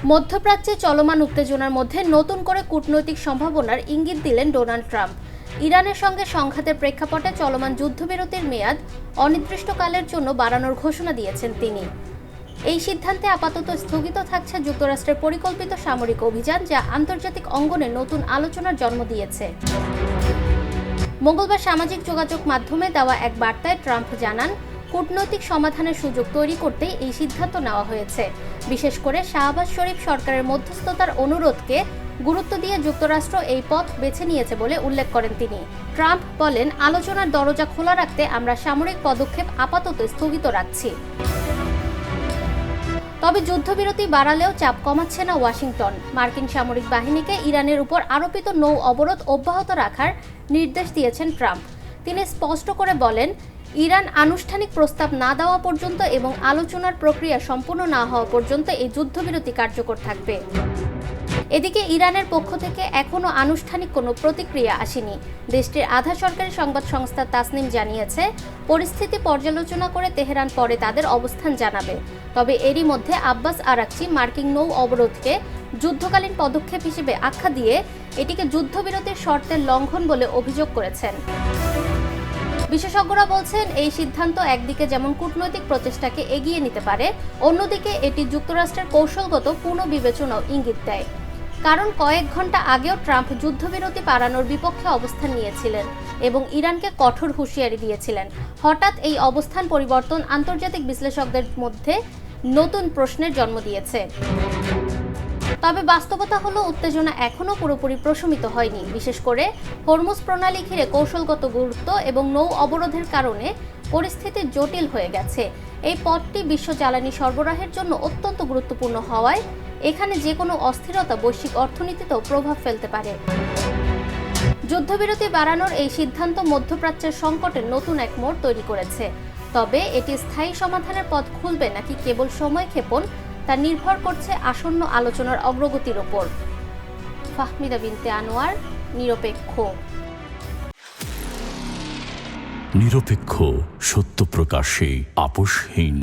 মধ্যপ্রাচ্যে চলমান উত্তেজনার মধ্যে নতুন করে কূটনৈতিক সম্ভাবনার ইঙ্গিত দিলেন ডোনাল্ড ট্রাম্প। ইরানের সঙ্গে সংঘাতের প্রেক্ষাপটে চলমান যুদ্ধবিরতির মেয়াদ অনির্দিষ্টকালের জন্য বাড়ানোর ঘোষণা দিয়েছেন তিনি। এই সিদ্ধান্তে আপাতত স্থগিত থাকছে যুক্তরাষ্ট্রের পরিকল্পিত সামরিক অভিযান, যা আন্তর্জাতিক অঙ্গনে নতুন আলোচনার জন্ম দিয়েছে। মঙ্গলবার সামাজিক যোগাযোগ মাধ্যমে দেওয়া এক বার্তায় ট্রাম্প জানান, কূটনৈতিক সমাধানের সুযোগ তৈরি করতেই এই সিদ্ধান্ত নেওয়া হয়েছে। বিশেষ করে শাহবাজ শরীফ সরকারের মধ্যস্থতার অনুরোধকে গুরুত্ব দিয়ে যুক্তরাষ্ট্র এই পথ বেছে নিয়েছে বলে উল্লেখ করেন তিনি। ট্রাম্প বলেন, আলোচনার দরজা খোলা রাখতে আমরা সামরিক পদক্ষেপ আপাতত স্থগিত রাখছি। তবে যুদ্ধবিরতি বাড়ালেও চাপ কমাচ্ছে না ওয়াশিংটন। মার্কিন সামরিক বাহিনীকে ইরানের উপর আরোপিত নৌ অবরোধ অব্যাহত রাখার নির্দেশ দিয়েছেন ট্রাম্প। তিনি স্পষ্ট করে বলেন, ইরান আনুষ্ঠানিক প্রস্তাব না দেওয়া পর্যন্ত এবং আলোচনার প্রক্রিয়া সম্পূর্ণ না হওয়া পর্যন্ত এই যুদ্ধবিরতি কার্যকর থাকবে। এদিকে ইরানের পক্ষ থেকে এখনও আনুষ্ঠানিক কোনো প্রতিক্রিয়া আসেনি। দেশটির আধা সরকারি সংবাদ সংস্থা তাসনিম জানিয়েছে, পরিস্থিতি পর্যালোচনা করে তেহরান পরে তাদের অবস্থান জানাবে। তবে এরই মধ্যে আব্বাস আরাকচি মার্কিন নৌ অবরোধকে যুদ্ধকালীন পদক্ষেপ হিসেবে আখ্যা দিয়ে এটিকে যুদ্ধবিরতির শর্তের লঙ্ঘন বলে অভিযোগ করেছেন। বিশেষজ্ঞরা বলছেন, এই সিদ্ধান্ত একদিকে যেমন কূটনৈতিক প্রচেষ্টাকে এগিয়ে নিতে পারে, অন্যদিকে এটি যুক্তরাষ্ট্রের কৌশলগত পুনর্বিবেচনাও ইঙ্গিত দেয়। কারণ কয়েক ঘন্টা আগেও ট্রাম্প যুদ্ধবিরতি বাড়ানোর বিপক্ষে অবস্থান নিয়েছিলেন এবং ইরানকে কঠোর হুঁশিয়ারি দিয়েছিলেন। হঠাৎ এই অবস্থান পরিবর্তন আন্তর্জাতিক বিশ্লেষকদের মধ্যে নতুন প্রশ্নের জন্ম দিয়েছে। তবে বাস্তবতা হলো, উত্তেজনা এখনও পুরোপুরি প্রশমিত হয়নি। বিশেষ করে হরমুজ প্রণালী ঘিরে কৌশলগত গুরুত্ব এবং নৌ অবরোধের কারণে পরিস্থিতি জটিল হয়ে গেছে। এই পথটি বিশ্ব জ্বালানি সরবরাহের জন্য অত্যন্ত গুরুত্বপূর্ণ হওয়ায় এখানে যে কোনো অস্থিরতা বৈশ্বিক অর্থনীতিতেও প্রভাব ফেলতে পারে। যুদ্ধবিরতি বাড়ানোর এই সিদ্ধান্ত মধ্যপ্রাচ্যের সংকটের নতুন এক মোড় তৈরি করেছে। তবে এটি স্থায়ী সমাধানের পথ খুলবে নাকি কেবল সময়ক্ষেপণ, তা নির্ভর করছে আসন্ন আলোচনার অগ্রগতির ওপর। ফাহমিদা বিনতে আনোয়ার, নিরপেক্ষ। নিরপেক্ষ, সত্য প্রকাশে আপোষহীন।